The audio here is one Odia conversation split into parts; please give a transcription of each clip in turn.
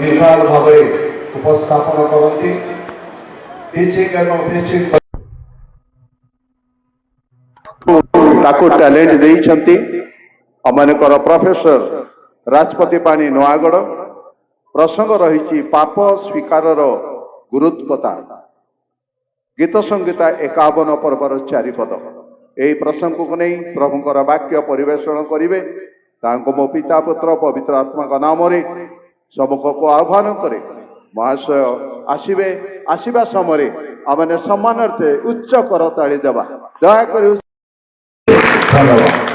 विभाग भावे उपस्थापन करती टीचिंग एवं टीचिंग ताकू टैलेंट देइछंती अमनकर प्रोफेसर राजपति पाणी नयागढ़ प्रसंग रही पाप स्वीकार गुरुत्वता गीत संगीता 51 पर्वर चारिपद यही प्रसंग को नहीं प्रभुंकर वाक्य परिवेषण करेंगे मो पिता पुत्र पवित्र आत्मा का नाम सम्मुख को आह्वान करे महाशय आसवे आसवा समय आम सम्मानार्थे उच्च करताली देवा दयाकोरी धन्यवाद।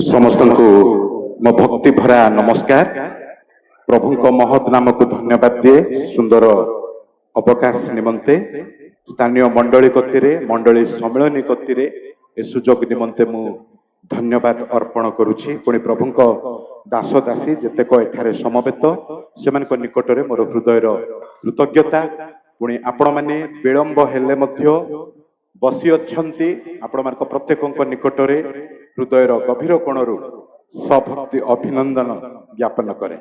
समस्त को मो भक्ति भरा नमस्कार प्रभु को महत नाम को धन्यवाद दिए सुंदर अवकाश निमंते स्थानीय मंडली कतिरे मंडली सम्मेलन कतिरे ए सुजोग निमंते मु धन्यवाद अर्पण करुछि पुणी प्रभु को दास दासी जेतेक एठारे समवेत सेमानक निकटरे मोर हृदयर कृतज्ञता पुणी आपण माने विलंब हेले मध्य बसी अछंती आपण मानक प्रत्येकक निकटरे हृदयर गभीर कोणरू सभक्ति अभिनंदन ज्ञापन करे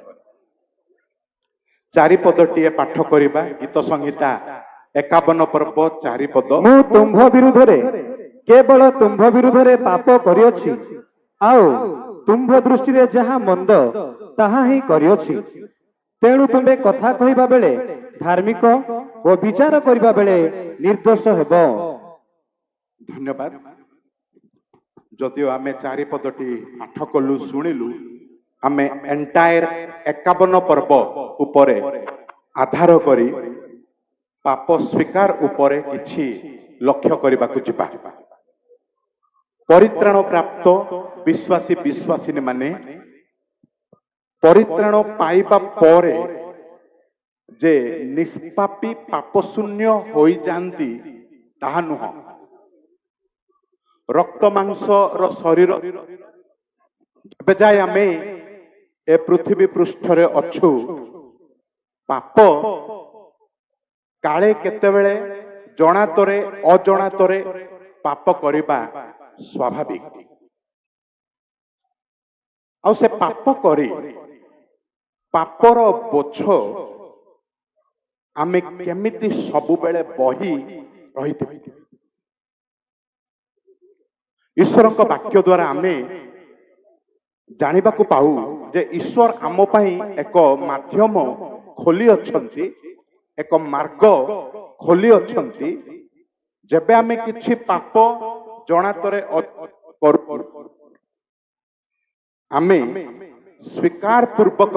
चारिपदटीए पाठ करिबा गीत संहिता 51 पर्व चारिपद मु तुम्भ विरुद्धरे केवल तुम्भ विरुद्धरे पाप करियछि आओ तुम्भ दृष्टि रे जहा मंद ताहा ही करियछि तेणु तुम्बे कथा कहिबा बेले धार्मिक ओ विचार करिबा बेले निर्दोष हेबो। धन्यवाद। जदिओ आमे चारिपदटी पाठ कलु शुणिलु आमे एंटायर 51 पर्व उपरे आधार करी पाप स्वीकार उपरे किछि लक्ष्य करबा को जिबा परित्राण प्राप्त विश्वासी विश्वासिनी माने परित्राण पाइबा परे जे निष्पापी पाप शून्य होई जानती ताहा नुह रक्त मांस रो शरीर जबे जाय आमे ए पृथ्वी पृष्ठरे अछु पाप काले केतेबेले जणातरे अजणातरे पाप करिबा स्वाभाविक आ से पाप करी पापर बोझ आमे केमिति सबु बेले बही रहिते ईश्वर का वाक्य द्वारा आमे जानिबा को पाऊ जे ईश्वर आम पई एक माध्यम खोली अछंती एक मार्ग खोली अछंती जेबे आमे किछि पाप जणातरे आमे स्वीकार पूर्वक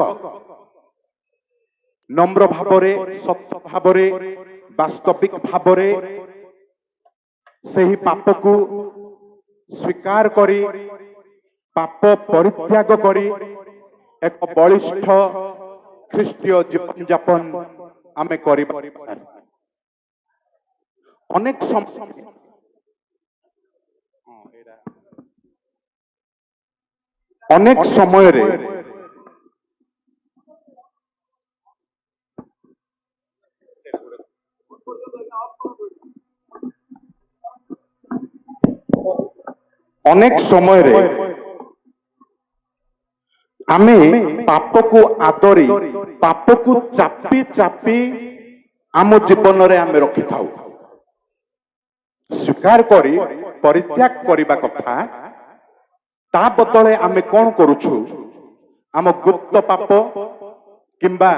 नम्र भावरे सत्य भावरे वास्तविक भावरे सही पाप को स्वीकार करी पाप परित्याग करी एक बलिष्ठ ख्रीष्टीय जीवन यापन आमे करी अनेक समय रे अनेक समय रे आमे पाप को आदरी पाप को चापी चापी आम जीवन रे आमे रखि थाउ स्वीकार करी परित्याग करिबा कथा ता बदले आमे कोन करूछु आम गुप्त पाप किंबा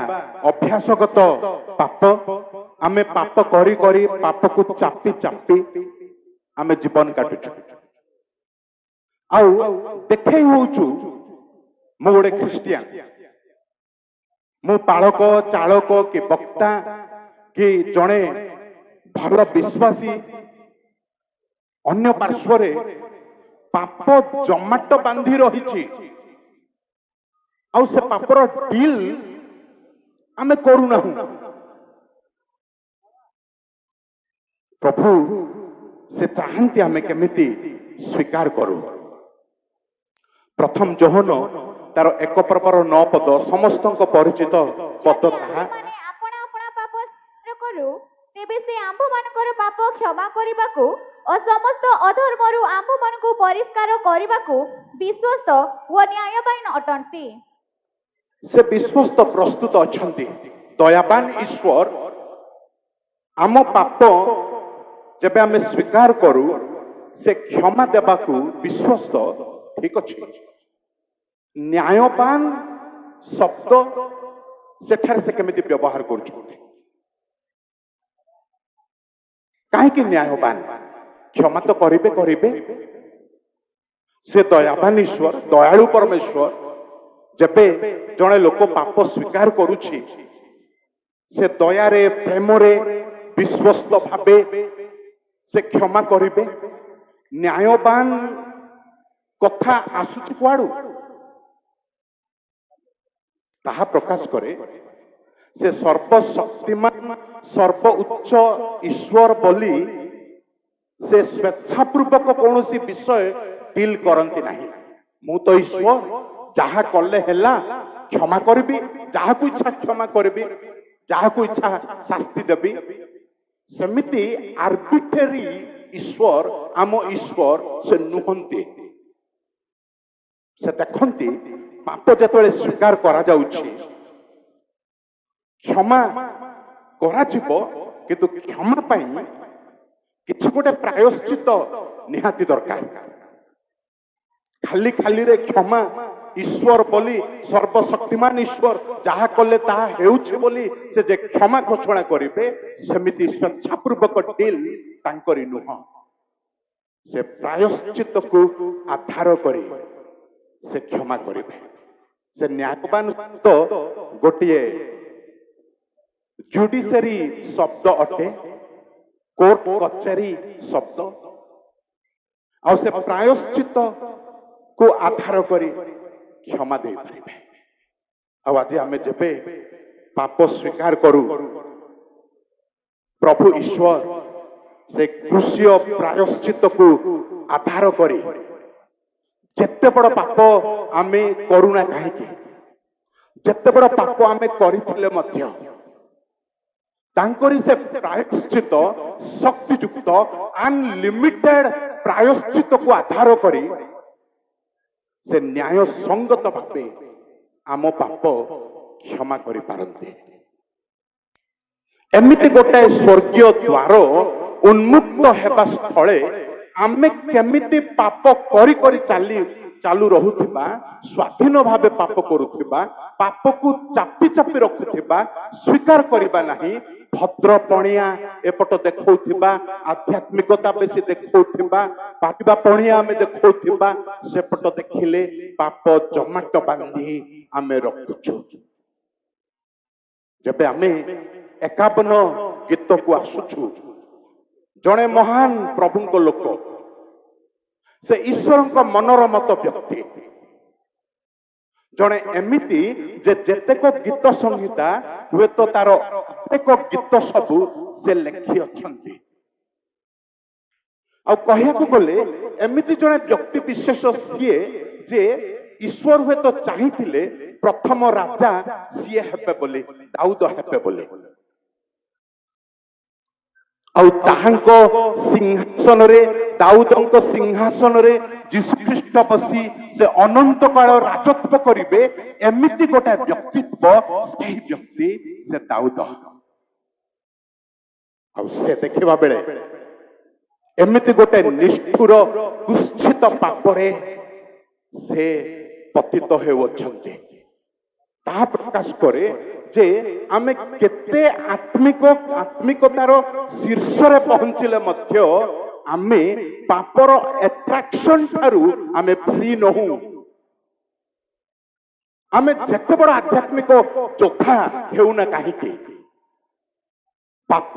अभ्यासगत पाप आमे पाप करी करी पाप को चापी चापी आमे जीवन काटुछु आउ देखे होउछु मो गोटे ख्रिस्टियान मो पालक चालक कि वक्ता कि जड़े भल विश्वासी अन्य पार्श्वरे पाप जमाट बांधी रही से पापर डील आमे करूना प्रभु से चाहती आमे केमिति स्वीकार करू प्रथम जोहन तार 1 पर्वर 9 पद समस्त परिचित पद ताहा ପାପରୁ ତେବେ ସେ ଆମ୍ଭମାନଙ୍କର ପାପ କ୍ଷମା କରିବାକୁ ଓ ସମସ୍ତ ଅଧର୍ମରୁ ଆମ୍ଭମାନଙ୍କୁ ପରିଷ୍କାର କରିବାକୁ ବିଶ୍ୱସ୍ତ ଓ ନ୍ୟାୟବାନ ଅଟନ୍ତି। ସେ ବିଶ୍ୱସ୍ତ ପ୍ରସ୍ତୁତ ଅଛନ୍ତି। ଦୟାବାନ ଈଶ୍ୱର ଆମ ପାପ ଯେବେ ଆମେ ସ୍ୱୀକାର କରୁ ସେ କ୍ଷମା ଦେବାକୁ ବିଶ୍ୱସ୍ତ। ଠିକ ଅଛି। ନ୍ୟାୟବାନ ଶବ୍ଦ ସେଠାରେ ସେ କେମିତି ବ୍ୟବହାର କରୁଛନ୍ତି? କାହିଁକି ନ୍ୟାୟବାନ? କ୍ଷମା ତ କରିବେ କରିବେ। ସେ ଦୟାବାନ ଈଶ୍ୱର, ଦୟାଳୁ ପରମେଶ୍ୱର। ଯେବେ ଜଣେ ଲୋକ ପାପ ସ୍ୱୀକାର କରୁଛି ସେ ଦୟାରେ ପ୍ରେମରେ ବିଶ୍ୱସ୍ତ ଭାବେ ସେ କ୍ଷମା କରିବେ। ନ୍ୟାୟବାନ କଥା ଆସୁଛି କୁଆଡୁ? ତାହା ପ୍ରକାଶ କରେ ସେ ସର୍ବଶକ୍ତିମାନ ସର୍ବ ଉଚ୍ଚ ଈଶ୍ୱର ବୋଲି ସେ ସ୍ୱେଚ୍ଛାପୂର୍ବକ କୌଣସି ବିଷୟ ଡିଲ୍ କରନ୍ତି ନାହିଁ। ମୁଁ ତ ଈଶ୍ୱର, ଯାହା କଲେ ହେଲା, କ୍ଷମା କରିବି, ଯାହାକୁ ଇଚ୍ଛା କ୍ଷମା କରିବି, ଯାହାକୁ ଇଚ୍ଛା ଶାସ୍ତି ଦେବି। ସେମିତି ଆର୍ବିଟ୍ରାରୀ ଈଶ୍ୱର ଆମ ଈଶ୍ୱର ସେ ନୁହନ୍ତି। ସେ ଦେଖନ୍ତି ପାପ ଯେତେବେଳେ ସ୍ୱୀକାର କରାଯାଉଛି କ୍ଷମା କରାଯିବ, କିନ୍ତୁ କ୍ଷମା ପାଇଁ କିଛି ଗୋଟେ ପ୍ରାୟଶ୍ଚିତ ନିହାତି ଦରକାର। ଖାଲି ଖାଲିରେ କ୍ଷମା ଈଶ୍ୱର ବୋଲି ସର୍ବଶକ୍ତିମାନ ଈଶ୍ୱର ଯାହା କଲେ ତାହା ହେଉଛି ବୋଲି ସେ ଯେ କ୍ଷମା ଘୋଷଣା କରିବେ ସେମିତି ସ୍ୱେଚ୍ଛାପୂର୍ବକ ଡିଲ୍ ତାଙ୍କରି ନୁହଁ। ସେ ପ୍ରାୟଶ୍ଚିତକୁ ଆଧାର କରି ସେ କ୍ଷମା କରିବେ। ସେ ନ୍ୟାୟବାନ ଶବ୍ଦ ଗୋଟିଏ ଜୁଡିସିଆରୀ ଶବ୍ଦ ଅଟେ, କୋର୍ଟ କଚେରୀ ଶବ୍ଦ। ଆଉ ସେ ପ୍ରାୟଶ୍ଚିତ କୁ ଆଧାର କରି କ୍ଷମା ଦେଇପାରିବେ। ଆଉ ଆଜି ଆମେ ଯେବେ ପାପ ସ୍ୱୀକାର କରୁ ପ୍ରଭୁ ଈଶ୍ୱର ସେ କୃଷିୟ ପ୍ରାୟଶ୍ଚିତକୁ ଆଧାର କରି ଯେତେ ବଡ଼ ପାପ ଆମେ କରୁନା କାହିଁକି, ଯେତେ ବଡ଼ ପାପ ଆମେ କରିଥିଲେ ମଧ୍ୟ ତାଙ୍କରି ସେ ପ୍ରାୟଶ୍ଚିତ ଶକ୍ତିଯୁକ୍ତ ଅନଲିମିଟେଡ ପ୍ରାୟଶ୍ଚିତକୁ ଆଧାର କରି ସେ ନ୍ୟାୟ ସଙ୍ଗତ ଭାବେ ଆମ ପାପ କ୍ଷମା କରିପାରନ୍ତି। ଏମିତି ଗୋଟାଏ ସ୍ୱର୍ଗୀୟ ଦ୍ୱାର ଉନ୍ମୁକ୍ତ ହେବା ସ୍ଥଳେ ଆମେ କେମିତି ପାପ କରି କରି ଚାଲୁ ରହୁଥିବା, ସ୍ୱାଧୀନ ଭାବେ ପାପ କରୁଥିବା, ପାପକୁ ଚାପି ଚାପି ରଖୁଥିବା, ସ୍ୱୀକାର କରିବା ନାହିଁ, ଭଦ୍ରପଣିଆ ଏପଟ ଦେଖଉଥିବା, ଆଧ୍ୟାତ୍ମିକତା ବେଶୀ ଦେଖଉଥିବା, ପାଟିବା ପଣିଆ ଆମେ ଦେଖଉଥିବା, ସେପଟ ଦେଖିଲେ ପାପ ଜମାଟ ବାନ୍ଧି ଆମେ ରଖୁଛୁ। ଯେବେ ଆମେ 51 ଗୀତକୁ ଆସୁଛୁ, ଜଣେ ମହାନ ପ୍ରଭୁଙ୍କ ଲୋକ, ସେ ଈଶ୍ୱରଙ୍କ ମନର ମତ ବ୍ୟକ୍ତି, ଜଣେ ଏମିତି ଯେ ଯେତେକ ଗୀତ ସଂହିତା ହୁଏତ ତାର ପ୍ରତ୍ୟେକ ଗୀତ ସବୁ ସେ ଲେଖି ଅଛନ୍ତି। ଆଉ କହିବାକୁ ଗଲେ ଏମିତି ଜଣେ ବ୍ୟକ୍ତି ବିଶେଷ ସିଏ ଯେ ଈଶ୍ୱର ହୁଏତ ଚାହିଁଥିଲେ ପ୍ରଥମ ରାଜା ସିଏ ହେବେ ବୋଲି, ଦାଉଦ ହେବେ ବୋଲି। ଆଉ ତାହାଙ୍କ ସିଂହାସନରେ, ଦାଉଦଙ୍କ ସିଂହାସନରେ ଯୀଶୁଖ୍ରୀଷ୍ଟ ବସି ସେ ଅନନ୍ତ କାଳ ରାଜତ୍ୱ କରିବେ, ଏମିତି ଗୋଟାଏ ବ୍ୟକ୍ତିତ୍ବ, ସେହି ବ୍ୟକ୍ତି ସେ ଦାଉଦ। ଆଉ ସେ ଦେଖିବା ବେଳେ ଏମିତି ଗୋଟେ ନିଷ୍ଠୁର କୁତ୍ସିତ ପାପରେ ସେ ପତିତ ହେଉଅଛନ୍ତି। ତାହା ପ୍ରକାଶ କରେ ଯେ ଆମେ କେତେ ଆତ୍ମିକତାର ଶୀର୍ଷରେ ପହଞ୍ଚିଲେ ମଧ୍ୟ ଆମେ ପାପର ଆଟ୍ରାକ୍ସନ ଠାରୁ ଆମେ ଫ୍ରି ନହୁ। ଆମେ ଯେତେ ବଡ଼ ଆଧ୍ୟାତ୍ମିକ ଯୋଦ୍ଧା ହେଉନା କାହିଁକି, ପାପ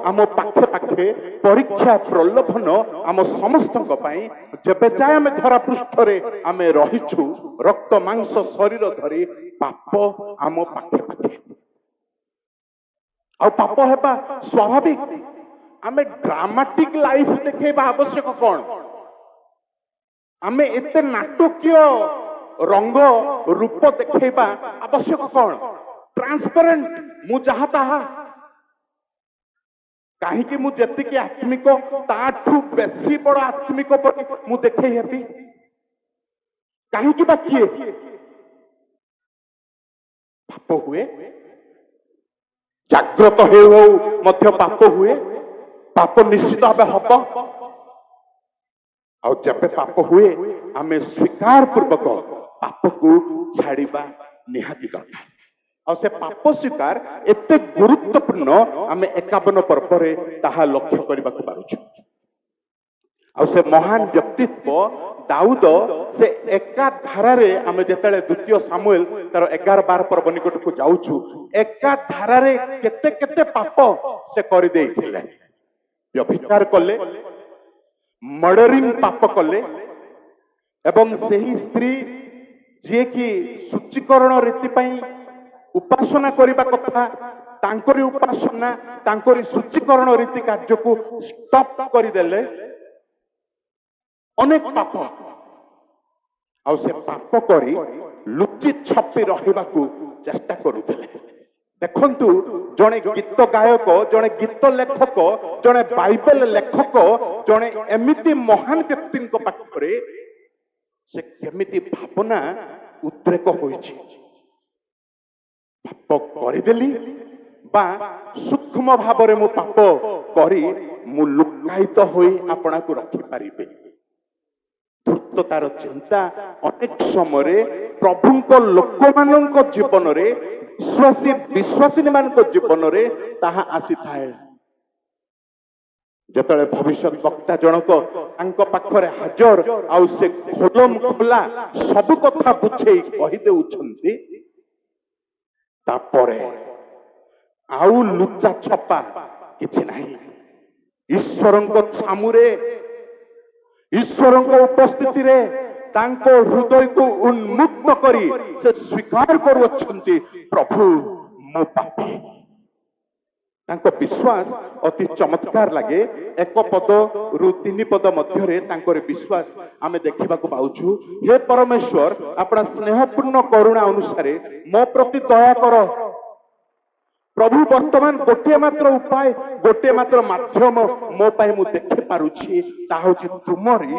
ଆମ ପାଖେ ପାଖେ ପରୀକ୍ଷା ପ୍ରଲୋଭନ ଆମ ସମସ୍ତଙ୍କ ପାଇଁ ଯେବେ ଯାଏ ଆମେ ଧରା ପୃଷ୍ଠରେ ଆମେ ରହିଛୁ, ରକ୍ତ ମାଂସ ଶରୀର ଧରି ପାପ ଆମ ପାଖେ ପାଖେ। ଆଉ ପାପ ହେବା ସ୍ୱାଭାବିକ। ଆମେ ଡ୍ରାମାଟିକ ଲାଇଫ ଦେଖେଇବା ଆବଶ୍ୟକ କଣ? ଆମେ ଏତେ ନାଟକୀୟ ରଙ୍ଗ ରୂପ ଦେଖେଇବା ଆବଶ୍ୟକ କଣ? ଟ୍ରାନ୍ସପେରେଣ୍ଟ, ମୁଁ ଯାହା ତାହା କାହିଁକି ମୁଁ ଯେତିକି ଆତ୍ମିକ ତାଠୁ ବେଶୀ ବଡ ଆତ୍ମିକ ପରି ମୁଁ ଦେଖେଇ ହେବି? କାହିଁକି ବା କିଏ? ପାପ ହୁଏ, ଜାଗ୍ରତ ହେଉ ହେଉ ମଧ୍ୟ ପାପ ହୁଏ। ପାପ ନିଶ୍ଚିତ ଭାବେ ହବ। ଆଉ ଯେବେ ପାପ ହୁଏ ଆମେ ସ୍ୱୀକାର ପୂର୍ବକ ପାପକୁ ଛାଡିବା ନିହାତି ଦରକାର। ଆଉ ସେ ପାପ ସ୍ୱୀକାର ଏତେ ଗୁରୁତ୍ୱପୂର୍ଣ୍ଣ ଆମେ 51 ପର୍ବରେ ତାହା ଲକ୍ଷ୍ୟ କରିବାକୁ ପାରୁଛୁ। ଆଉ ସେ ମହାନ ବ୍ୟକ୍ତିତ୍ବ ଦାଉଦ ସେ ଏକା ଧାରାରେ ଆମେ ଯେତେବେଳେ ଦ୍ୱିତୀୟ ସାମୁଏଲ ତାର 11-12 ପର୍ବ ନିକଟକୁ ଯାଉଛୁ, ଏକା ଧାରାରେ କେତେ କେତେ ପାପ ସେ କରିଦେଇଥିଲେ। ବ୍ୟଭିଚାର କଲେ, ମର୍ଡରିଂ ପାପ କଲେ, ଏବଂ ସେହି ସ୍ତ୍ରୀ ଯିଏକି ଶୁଚିକରଣ ରୀତି ପାଇଁ ଉପାସନା କରିବା କଥା, ତାଙ୍କରି ଉପାସନା ତାଙ୍କରି ଶୁଚିକରଣ ରୀତି କାର୍ଯ୍ୟକୁ ଷ୍ଟପ୍ କରିଦେଲେ। ଅନେକ ପାପ। ଆଉ ସେ ପାପ କରି ଲୁଚି ଛପି ରହିବାକୁ ଚେଷ୍ଟା କରୁଥିଲେ। ଦେଖନ୍ତୁ, ଜଣେ ଗୀତ ଗାୟକ, ଜଣେ ଗୀତ ଲେଖକ, ଜଣେ ବାଇବେଲ ଲେଖକ, ଜଣେ ଏମିତି ମହାନ ବ୍ୟକ୍ତିଙ୍କ ପାଖରେ ସେ କେମିତି ଭାବନା ଉଦ୍ରେକ ହୋଇଛି। ପାପ କରିଦେଲି ବା ସୂକ୍ଷ୍ମ ଭାବରେ ମୁଁ ପାପ କରି ମୁଁ ଲୁକାୟିତ ହୋଇ ଆପଣାକୁ ରଖିପାରିବି। ଧୂର୍ତ୍ତତାର ଚିନ୍ତା ଅନେକ ସମୟରେ ପ୍ରଭୁଙ୍କ ଲୋକମାନଙ୍କ ଜୀବନରେ, ବିଶ୍ୱାସୀ ମାନଙ୍କ ଜୀବନରେ ତାହା ଆସିଥାଏ। ଯେତେବେଳେ ଭବିଷ୍ୟତ ବକ୍ତା ଜଣକ ତାଙ୍କ ପାଖରେ ହାଜର, ଆଉ ସେ ଖୋଲମ ଖୋଲା ସବୁ କଥା ବୁଝେଇ କହିଦେଉଛନ୍ତି, ତାପରେ ଆଉ ଲୁଚା ଛପା କିଛି ନାହିଁ। ଈଶ୍ୱରଙ୍କ ଛାମୁରେ, ଈଶ୍ୱରଙ୍କ ଉପସ୍ଥିତିରେ ତାଙ୍କ ହୃଦୟକୁ ଉନ୍ମୁକ୍ତ କରି ସେ ସ୍ୱୀକାର କରୁଅଛନ୍ତି, ପ୍ରଭୁ ମୁଁ ପାପୀ। ତାଙ୍କ ବିଶ୍ୱାସ ଅତି ଚମତ୍କାର ଲାଗେ। 1 ପଦରୁ 3 ପଦ ମଧ୍ୟରେ ତାଙ୍କର ବିଶ୍ୱାସ ଆମେ ଦେଖିବାକୁ ପାଉଛୁ। ହେ ପରମେଶ୍ୱର, ଆପଣା ସ୍ନେହପୂର୍ଣ୍ଣ କରୁଣା ଅନୁସାରେ ମୋ ପ୍ରତି ଦୟା କର। ପ୍ରଭୁ, ବର୍ତ୍ତମାନ ଗୋଟିଏ ମାତ୍ର ଉପାୟ, ଗୋଟିଏ ମାତ୍ର ମାଧ୍ୟମ ମୋ ପାଇଁ ମୁଁ ଦେଖିପାରୁଛି, ତାହା ହେଉଛି ତୁମରି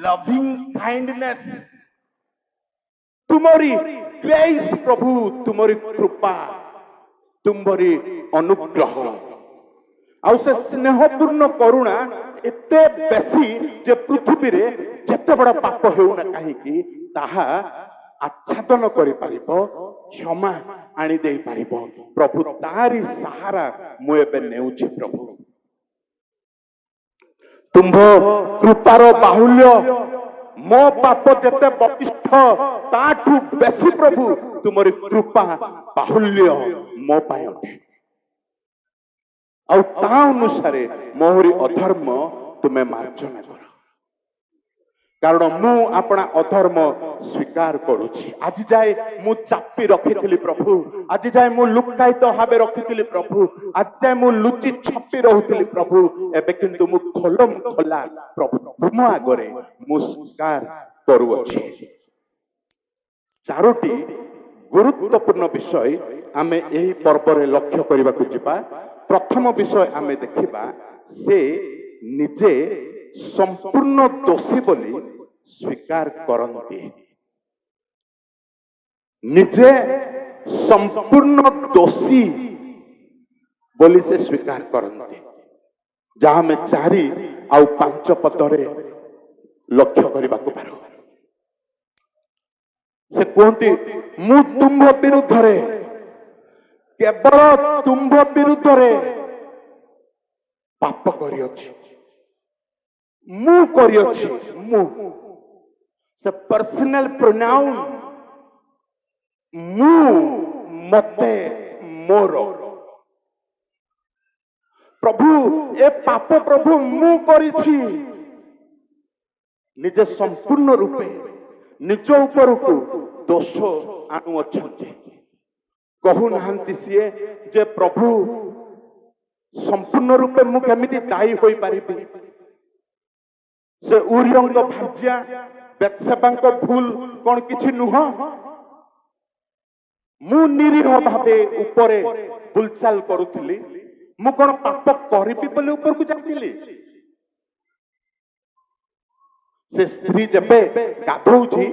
ଲଭିଂ କାଇଣ୍ଡନେସ୍, ତୁମରି ଗ୍ରେସ୍। ପ୍ରଭୁ, ତୁମରି କୃପା, ତୁମରି ଅନୁଗ୍ରହ। ଆଉ ସେ ସ୍ନେହପୂର୍ଣ୍ଣ କରୁଣା ଏତେ ବେଶୀ ଯେ ପୃଥିବୀରେ ଯେତେ ବଡ଼ ପାପ ହେଉନା କାହିଁକି ତାହା ଆଚ୍ଛାଦନ କରିପାରିବ, କ୍ଷମା ଆଣି ଦେଇପାରିବ। ପ୍ରଭୁ, ତାରି ସାହାରା ମୁଁ ଏବେ ନେଉଛି। ପ୍ରଭୁ, ତୁମ୍ଭ କୃପାର ବାହୁଲ୍ୟ ମୋ ପାପ ଯେତେ ବଳିଷ୍ଠ ତାଠୁ ବେଶୀ ପ୍ରଭୁ ତୁମରି କୃପା ବାହୁଲ୍ୟ ମୋ ପାଇଁ ଅଟେ। ଆଉ ତା ଅନୁସାରେ ମୋହରି ଅଧର୍ମ ତୁମେ ମାର୍ଜନା କର, କାରଣ ମୁଁ ଆପଣା ଅଧର୍ମ ସ୍ୱୀକାର କରୁଛି। ଆଜି ଯାଏ ମୁଁ ଚାପି ରଖିଥିଲି ପ୍ରଭୁ, ଆଜି ଯାଏ ମୁଁ ଲୁକାୟିତ ଭାବେ ରଖିଥିଲି ପ୍ରଭୁ, ଆଜି ଯାଏ ମୁଁ ଲୁଚି ଛପି ରହୁଥିଲି ପ୍ରଭୁ। ଏବେ କିନ୍ତୁ ମୁଁ ଖୋଲମ ଖୋଲା ପ୍ରଭୁ ତୁମ ଆଗରେ ମୁଁ ସ୍ୱୀକାର କରୁଅଛି। 4ଟି ଗୁରୁତ୍ୱପୂର୍ଣ୍ଣ ବିଷୟ ଆମେ ଏହି ପର୍ବରେ ଲକ୍ଷ୍ୟ କରିବାକୁ ଯିବା। ପ୍ରଥମ ବିଷୟ ଆମେ ଦେଖିବା, ସେ ନିଜେ ସମ୍ପୂର୍ଣ୍ଣ ଦୋଷୀ ବୋଲି ସ୍ୱୀକାର କରନ୍ତି। ନିଜେ ସମ୍ପୂର୍ଣ୍ଣ ଦୋଷୀ ବୋଲି ସେ ସ୍ୱୀକାର କରନ୍ତି, ଯାହା ଆମେ 4 ଆଉ 5 ପଦରେ ଲକ୍ଷ୍ୟ କରିବାକୁ ପାରୁ। ସେ କୁହନ୍ତି, ମୁଁ ତୁମ୍ଭ ବିରୁଦ୍ଧରେ, କେବଳ ତୁମ୍ଭ ବିରୁଦ୍ଧରେ ପାପ କରିଅଛି, ମୁଁ କରିଅଛି। ମୁଁ, ସେ ପର୍ସନାଲ ପ୍ରୋନାଉନ, ମୁଁ, ମତେ, ମୋର। ପ୍ରଭୁ, ଏ ପାପ ପ୍ରଭୁ ମୁଁ କରିଛି। ନିଜେ ସମ୍ପୂର୍ଣ୍ଣ ରୂପେ ନିଜ ଉପରକୁ ଦୋଷ ଆଣୁଅଛନ୍ତି। କହୁନାହାନ୍ତି ସିଏ ଯେ ପ୍ରଭୁ ସମ୍ପୂର୍ଣ୍ଣ ରୂପେ ମୁଁ କେମିତି ଦାୟୀ ହୋଇପାରିବି? ସେ ଉରିୟଙ୍କ ଭାର୍ଯ୍ୟା ବେତ୍ସେବାଙ୍କ ଭୁଲ କଣ କିଛି ନୁହଁ? ମୁଁ ନିରୀହ ଭାବେ ଉପରେ ବୁଲଚାଲ କରୁଥିଲି, ମୁଁ କଣ ପାପ କରିବି ବୋଲି ଉପରକୁ ଯାଇଥିଲି? ସେ ସ୍ତ୍ରୀ ଯେବେ ଗାଧଉଛି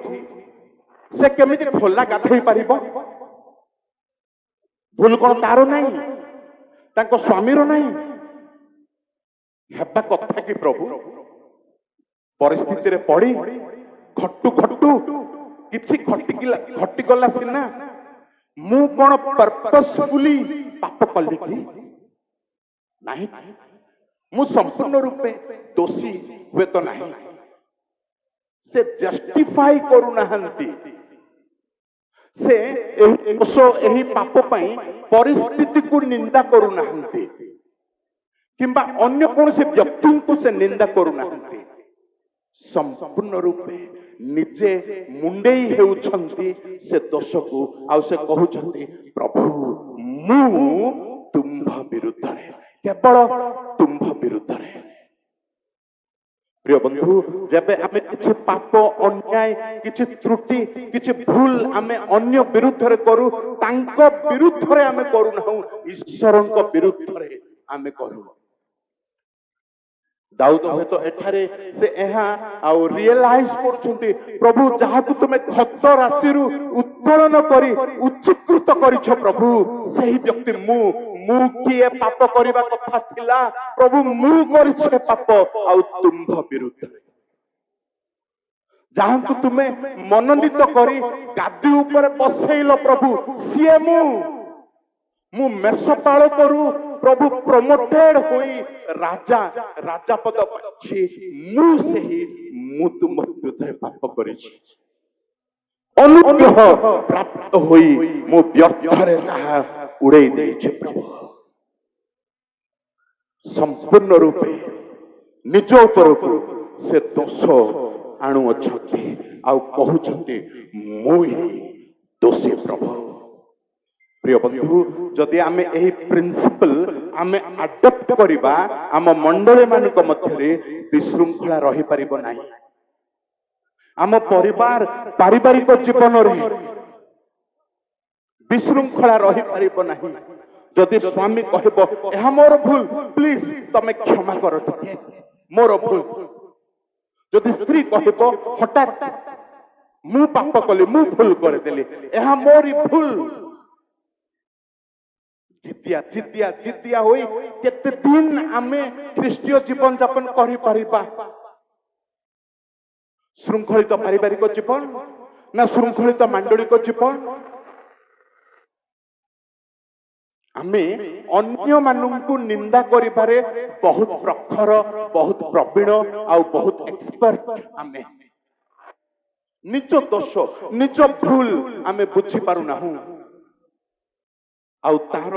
ସେ କେମିତି ଖୋଲା ଗାଧେଇ ପାରିବ? ଭୁଲ କଣ ତାର ନାହିଁ, ତାଙ୍କ ସ୍ୱାମୀର ନାହିଁ? ହେବା କଥା କି ପ୍ରଭୁ, ପରିସ୍ଥିତିରେ ପଡି ଘଟୁ ଘଟୁ କିଛି ଘଟିଗଲା ସିନା, ମୁଁ କଣ ପର୍ପସଫୁଲି ପାପ କଲି କି? ନାହିଁ, ମୁଁ ସମ୍ପୂର୍ଣ୍ଣ ରୂପେ ଦୋଷୀ ହୁଏତ ନାହିଁ। ସେ ଜଷ୍ଟିଫାଇ କରୁନାହାନ୍ତି, ସେ ଏହି ପାପ ପାଇଁ ପରିସ୍ଥିତିକୁ ନିନ୍ଦା କରୁନାହାନ୍ତି କିମ୍ବା ଅନ୍ୟ କୌଣସି ବ୍ୟକ୍ତିଙ୍କୁ ସେ ନିନ୍ଦା କରୁନାହାନ୍ତି। ସମ୍ପୂର୍ଣ୍ଣ ରୂପେ ନିଜେ ମୁଣ୍ଡେଇ ହେଉଛନ୍ତି ସେ ଦୋଷକୁ, ଆଉ ସେ କହୁଛନ୍ତି ପ୍ରଭୁ ମୁଁ ତୁମ୍ଭ ବିରୁଦ୍ଧରେ, କେବଳ ତୁମ୍ଭ ବିରୁଦ୍ଧରେ। ପ୍ରିୟ ବନ୍ଧୁ, ଯେବେ ଆମେ କିଛି ପାପ, ଅନ୍ୟାୟ, କିଛି ତ୍ରୁଟି, କିଛି ଭୁଲ ଆମେ ଅନ୍ୟ ବିରୁଦ୍ଧରେ କରୁ, ତାଙ୍କ ବିରୁଦ୍ଧରେ ଆମେ କରୁନାହୁଁ, ଈଶ୍ୱରଙ୍କ ବିରୁଦ୍ଧରେ ଆମେ କରୁ। ଦାଉଦ ହୁଏତ ଏଠାରେ ସେ ଏହା ଆଉ ରିଏଲାଇଜ କରୁଛନ୍ତି, ପ୍ରଭୁ ଯାହାକୁ ତୁମେ କ୍ଷତ ରାଶିରୁ ଉତ୍ତୋଳନ କରି ଉଚ୍ଚୀକୃତ କରିଛ ପ୍ରଭୁ, ସେହି ବ୍ୟକ୍ତି ମୁଁ କିଏ ପାପ କରିବା କଥା ଥିଲା ପ୍ରଭୁ, ମୁଁ କରିଛି ପାପ ଆଉ ତୁମ୍ଭ ବିରୁଦ୍ଧରେ। ଯାହାଙ୍କୁ ତୁମେ ମନୋନୀତ କରି ଗାଦି ଉପରେ ବସେଇଲ ପ୍ରଭୁ, ସିଏ ମୁଁ ମେଷପାଳ କରୁ ପ୍ରଭୁ ପ୍ରମୋଟେଡ ହୋଇ ରାଜା ପଦ ପାଇଛି, ମୁଁ ତୁମ ବିରୁଦ୍ଧରେ ପାପ କରିଛି। ଅନୁଗ୍ରହ ପ୍ରାପ୍ତ ହୋଇ ମୁଁ ବ୍ୟର୍ଥରେ ତାହା ଉଡେଇ ଦେଇଛି ପ୍ରଭୁ। ସମ୍ପୂର୍ଣ୍ଣ ରୂପେ ନିଜ ଉପରକୁ ସେ ଦୋଷ ଆଣୁଅଛନ୍ତି ଆଉ କହୁଛନ୍ତି ମୁଁ ହିଁ ଦୋଷୀ ପ୍ରଭୁ। ପ୍ରିୟ ବନ୍ଧୁ, ଯଦି ଆମେ ଏହି ପ୍ରିନ୍ସିପଲ ଆମେ ଆଡପ୍ଟ କରିବା, ଆମ ମଣ୍ଡଳୀ ମାନଙ୍କ ମଧ୍ୟରେ ବିଶୃଙ୍ଖଳା ରହିପାରିବ ନାହିଁ। ଆମ ପାରିବାରିକ ଜୀବନରେ ବିଶୃଙ୍ଖଳା ରହିପାରିବ ନାହିଁ। ଯଦି ସ୍ୱାମୀ କହିବ ଏହା ମୋର ଭୁଲ, ପ୍ଲିଜ ତମେ କ୍ଷମା କର ଟିକେ, ମୋର ଭୁଲ। ଯଦି ସ୍ତ୍ରୀ କହିବ ହଠାତ୍ ମୁଁ ପାପ କଲି, ମୁଁ ଭୁଲ କରିଦେଲି, ଏହା ମୋରି ଭୁଲ, ଜିଦିଆ ହୋଇ କେତେ ଦିନ ଆମେ ଖ୍ରୀଷ୍ଟୀୟ ଜୀବନ ଯାପନ କରିପାରିବା? ଶୃଙ୍ଖଳିତ ପାରିବାରିକ ଜୀବନ ନା ଶୃଙ୍ଖଳିତ ମାଣ୍ଡଳିକ ଜୀବନ? ଆମେ ଅନ୍ୟ ମାନଙ୍କୁ ନିନ୍ଦା କରିବାରେ ବହୁତ ପ୍ରଖର, ବହୁତ ପ୍ରବୀଣ ଆଉ ବହୁତ ଏକ୍ସପର୍ଟ। ଆମେ ନିଜ ଦୋଷ, ନିଜ ଭୁଲ ଆମେ ବୁଝିପାରୁନାହୁଁ, ଆଉ ତାର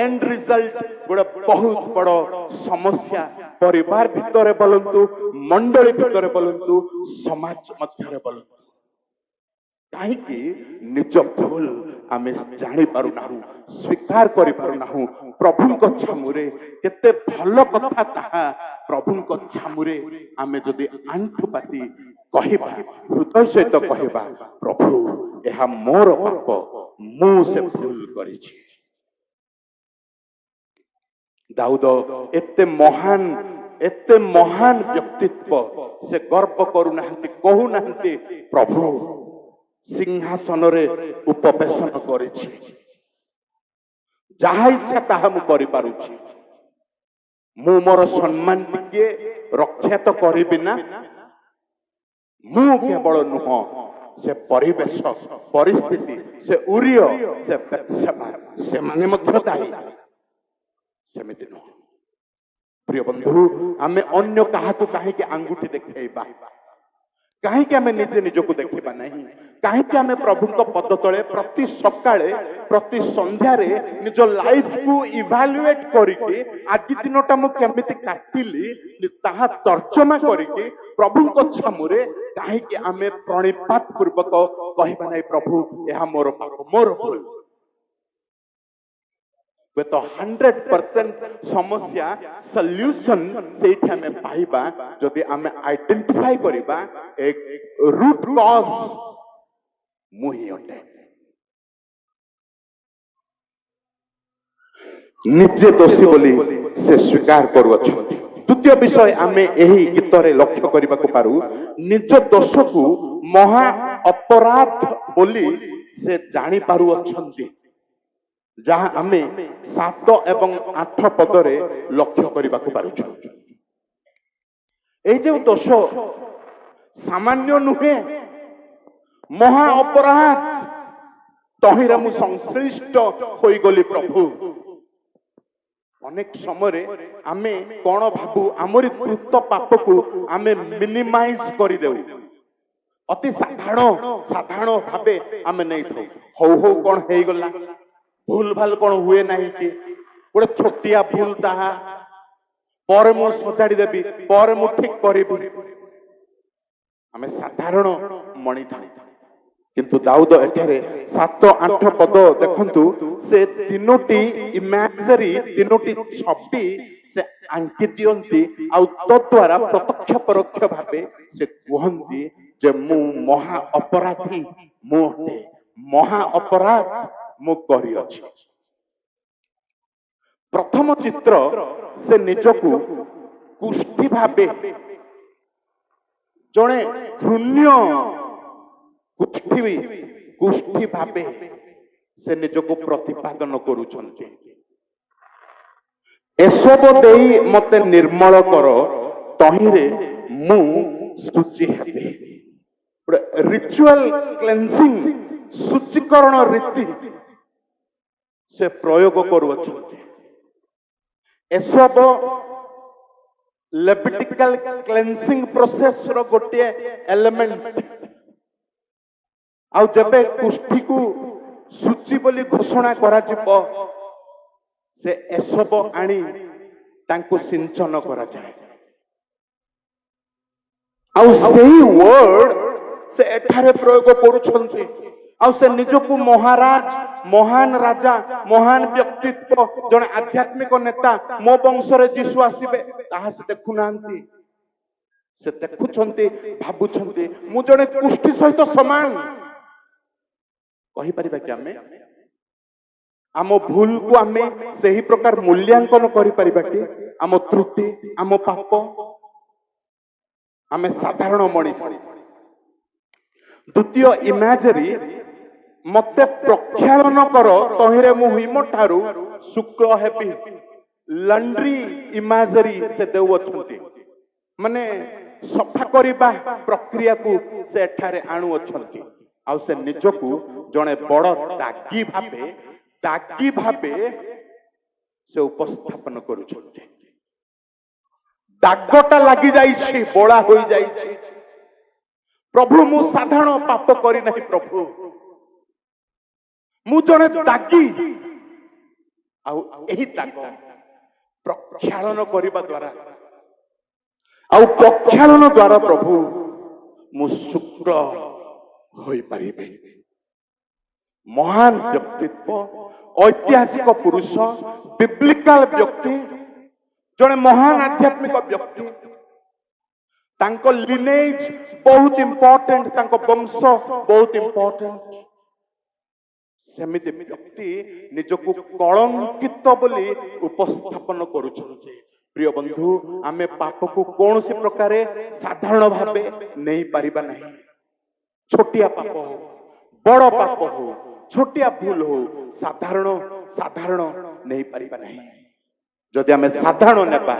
ଏଣ୍ଡ ରିଜଲ୍ଟ ଗୋଟେ ବହୁତ ବଡ ସମସ୍ୟା, ପରିବାର ଭିତରେ ବୋଲନ୍ତୁ, ମଣ୍ଡଳୀ ଭିତରେ ବୋଲନ୍ତୁ, ସମାଜ ମଧ୍ୟରେ ବୋଲନ୍ତୁ। କାହିଁକି? ନିଜ ଭୁଲ ଆମେ ଜାଣିପାରୁନାହୁଁ, ସ୍ୱୀକାର କରିପାରୁନାହୁଁ। ପ୍ରଭୁଙ୍କ ଛାମୁରେ କେତେ ଭଲ କଥା ତାହା, ପ୍ରଭୁଙ୍କ ଛାମୁରେ ଆମେ ଯଦି ଆଣ୍ଠୁପାତି କହିବା, ହୃଦୟ ସହିତ କହିବା, ପ୍ରଭୁ ଏହା ମୋର ପାପ, ମୁଁ ସେ ଭୁଲ କରିଛି। ଦାଉଦ ଏତେ ମହାନ ବ୍ୟକ୍ତିତ୍ବ, ସେ ଗର୍ବ କରୁନାହାନ୍ତି, କହୁନାହାନ୍ତି ପ୍ରଭୁ ସିଂହାସନରେ ଉପବେଶନ କରିଛି, ଯାହା ଇଚ୍ଛା ତାହା ମୁଁ କରିପାରୁଛି, ମୁଁ ମୋର ସମ୍ମାନ ଟିକେ ରକ୍ଷା ତ କରିବି ନା? ମୁଁ କେବଳ ନୁହଁ, ସେ ପରିବେଶ, ପରିସ୍ଥିତି, ସେ ଉରିୟ, ସେ ବେତ୍ସେବା, ସେମାନେ ମଧ୍ୟ ଦାୟୀ। ସେମିତି ନୁହଁ। ପ୍ରିୟ ବନ୍ଧୁ, ଆମେ ଅନ୍ୟ କାହାକୁ କାହିଁକି ଆଙ୍ଗୁଠି ଦେଖେଇବା? କାହିଁକି ଆମେ ନିଜେ ନିଜକୁ ଦେଖିବା ନାହିଁ? କାହିଁକି ଆମେ ପ୍ରଭୁଙ୍କ ପଦ ତଳେ ପ୍ରତି ସକାଳେ, ପ୍ରତି ସନ୍ଧ୍ୟାରେ ନିଜ ଲାଇଫକୁ ଇଭାଲୁଏଟ କରିକି ଆଜି ଦିନଟା ମୁଁ କେମିତି କାଟିଲି ତାହା ତର୍ଜମା କରିକି ପ୍ରଭୁଙ୍କ ଛାମୁରେ କାହିଁକି ଆମେ ପ୍ରଣିପାତ ପୂର୍ବକ କହିବା ନାହିଁ, ପ୍ରଭୁ ଏହା ମୋର ପାପ, ମୋର ଭୁଲ? ହୁଏତ 100% ସମସ୍ୟା ସଲ୍ୟୁସନ ସେଇଠି ଆମେ ପାଇବା ଯଦି ଆମେ ଆଇଡେଣ୍ଟିଫାଇ କରିବା ରୁଟ୍ କଜ ମୁଁ ହିଁ ଅଟେ। ନିଜେ ଦୋଷୀ ବୋଲି ସେ ସ୍ୱୀକାର କରୁଅଛନ୍ତି। ଦ୍ୱିତୀୟ ବିଷୟ ଆମେ ଏହି ଗୀତରେ ଲକ୍ଷ୍ୟ କରିବାକୁ ପାରୁ, ନିଜ ଦୋଷକୁ ମହା ଅପରାଧ ବୋଲି ସେ ଜାଣିପାରୁଅଛନ୍ତି, ଯାହା ଆମେ 7 ଏବଂ 8 ପଦରେ ଲକ୍ଷ୍ୟ କରିବାକୁ ପାରୁଛୁ। এই যে দোষ সামান্য নুহে, মহা অপরাধ, তহিরে মু সংশ্লিষ্ট হইগলি প্রভু। অনেক সময় আমি কোন ভাবু আমরি কৃত পাপকু আমি মিনিমাইজ করে দেউ, অতি সাধারণ ভাবে আমি নেই থাও। হউ হউ কোন হেইগলা, ভুল ভাল কোন হুয়ে নাই কি, গোটে ଛୋଟିଆ ভুল তাহা ପରେ ମୁଁ ସଜାଡ଼ି ଦେବି, ପରେ ମୁଁ ଠିକ କରିବି, ଆମେ ସାଧାରଣ ମଣିଥାଉ। କିନ୍ତୁ ଦାଉଦ ଏଠାରେ 7-8 ପଦ ଦେଖନ୍ତୁ, ସେ 3ଟି ଇମାଜରୀ, 3ଟି ଛବି ସେ ଆଙ୍କି ଦିଅନ୍ତି, ଆଉ ତଦ୍ୱାରା ପ୍ରତ୍ୟକ୍ଷ ପରୋକ୍ଷ ଭାବେ ସେ କୁହନ୍ତି ଯେ ମୁଁ ମହା ଅପରାଧୀ, ମୁଁ ଅଟେ, ମହା ଅପରାଧ ମୁଁ କରିଅଛି। ପ୍ରଥମ ଚିତ୍ର, ସେ ନିଜକୁ କୁଷ୍ଠି ଭାବେ, ଜଣେ ଘୃଣ୍ୟ କୁଷ୍ଠି ଭାବେ ସେ ନିଜକୁ ପ୍ରତିପାଦନ କରୁଛନ୍ତି। ଏସବୁ ଦେଇ ମତେ ନିର୍ମଳ କର, ତହିଁରେ ମୁଁ ଶୁଚି ହେବି। ରିଚୁଆଲ କ୍ଲେନ୍ସିଂ, ଶୁଚିକରଣ ରୀତି ସେ ପ୍ରୟୋଗ କରୁଅଛନ୍ତି। ଏସବୁ ଲେଭିଟିକାଲ କ୍ଲେନ୍ସିଂ ପ୍ରୋସେସ ର ଗୋଟିଏ ଏଲିମେଣ୍ଟ। ଆଉ ଯେବେ କୁଷ୍ଠିକୁ ସୂଚି ବୋଲି ଘୋଷଣା କରାଯିବ, ସେ ଏସବୁ ଆଣି ତାଙ୍କୁ ସିଞ୍ଚନ କରାଯାଏ। ଆଉ ସେହି ୱାର୍ଡ ସେ ଏଠାରେ ପ୍ରୟୋଗ କରୁଛନ୍ତି। ଆଉ ସେ ନିଜକୁ ମହାରାଜ, ମହାନ ରାଜା, ମହାନ ବ୍ୟକ୍ତିତ୍ୱ, ଜଣେ ଆଧ୍ୟାତ୍ମିକ ନେତା, ମୋ ବଂଶରେ ଯୀଶୁ ଆସିବେ, ତାହା ସେ ଦେଖୁନାହାନ୍ତି। ସେ ଦେଖୁଛନ୍ତି, ଭାବୁଛନ୍ତି ମୁଁ ଜଣେ କୁଷ୍ଠି ସହିତ ସମାନ। କହିପାରିବା କି ଆମେ ଆମ ଭୁଲକୁ ଆମେ ସେହି ପ୍ରକାର ମୂଲ୍ୟାଙ୍କନ କରିପାରିବା କି? ଆମ ତ୍ରୁଟି, ଆମ ପାପ, ଆମେ ସାଧାରଣ ମଣିଷ। ଦ୍ୱିତୀୟ ଇମାଜରୀ, ମତେ ପ୍ରକ୍ଷାଳନ କର, ତହିଁରେ ମୁଁ ହିମ ଠାରୁ ଶୁକ୍ଳ ହେବି। ଲଣ୍ଡ୍ରି ଇମାଜରୀ ସେ ଦେଉଅଛନ୍ତି, ମାନେ ସଫା କରିବା ପ୍ରକ୍ରିୟାକୁ ସେ ଏଠାରେ ଆଣୁଅଛନ୍ତି। ଆଉ ସେ ନିଜକୁ ଜଣେ ବଡ ଦାଗୀ ଭାବେ ସେ ଉପସ୍ଥାପନ କରୁଛନ୍ତି। ଦାଗଟା ଲାଗି ଯାଇଛି, ବୋଳା ହୋଇଯାଇଛି। ପ୍ରଭୁ ମୁଁ ସାଧାରଣ ପାପ କରିନାହିଁ, ପ୍ରଭୁ ମୁଁ ଜଣେ ଦାଗୀ। ଆଉ ଏହି ଦାଗ ପ୍ରକ୍ଷାଳନ କରିବା ଦ୍ୱାରା, ଆଉ ପ୍ରକ୍ଷାଳନ ଦ୍ୱାରା ପ୍ରଭୁ ମୁଁ ଶୁକ୍ଳ ହୋଇପାରିବି। ମହାନ ବ୍ୟକ୍ତିତ୍ୱ, ଐତିହାସିକ ପୁରୁଷ, ବିବ୍ଲିକାଲ ବ୍ୟକ୍ତି, ଜଣେ ମହାନ ଆଧ୍ୟାତ୍ମିକ ବ୍ୟକ୍ତି। ତାଙ୍କ ଲିନେଜ ବହୁତ ଇମ୍ପୋର୍ଟାଣ୍ଟ, ତାଙ୍କ ବଂଶ ବହୁତ ଇମ୍ପୋର୍ଟାଣ୍ଟ। ସେମିତି ବ୍ୟକ୍ତି ନିଜକୁ କଳଙ୍କିତ ବୋଲି ଉପସ୍ଥାପନ କରୁଛନ୍ତି। ପ୍ରିୟ ବନ୍ଧୁ, ଆମେ ପାପକୁ କୌଣସି ପ୍ରକାରେ ସାଧାରଣ ଭାବେ ନେଇପାରିବା ନାହିଁ। ଛୋଟିଆ ପାପ ହଉ, ବଡ ପାପ ହଉ, ଛୋଟିଆ ଭୁଲ ହଉ, ସାଧାରଣ ନେଇପାରିବା ନାହିଁ। ଯଦି ଆମେ ସାଧାରଣ ନେବା,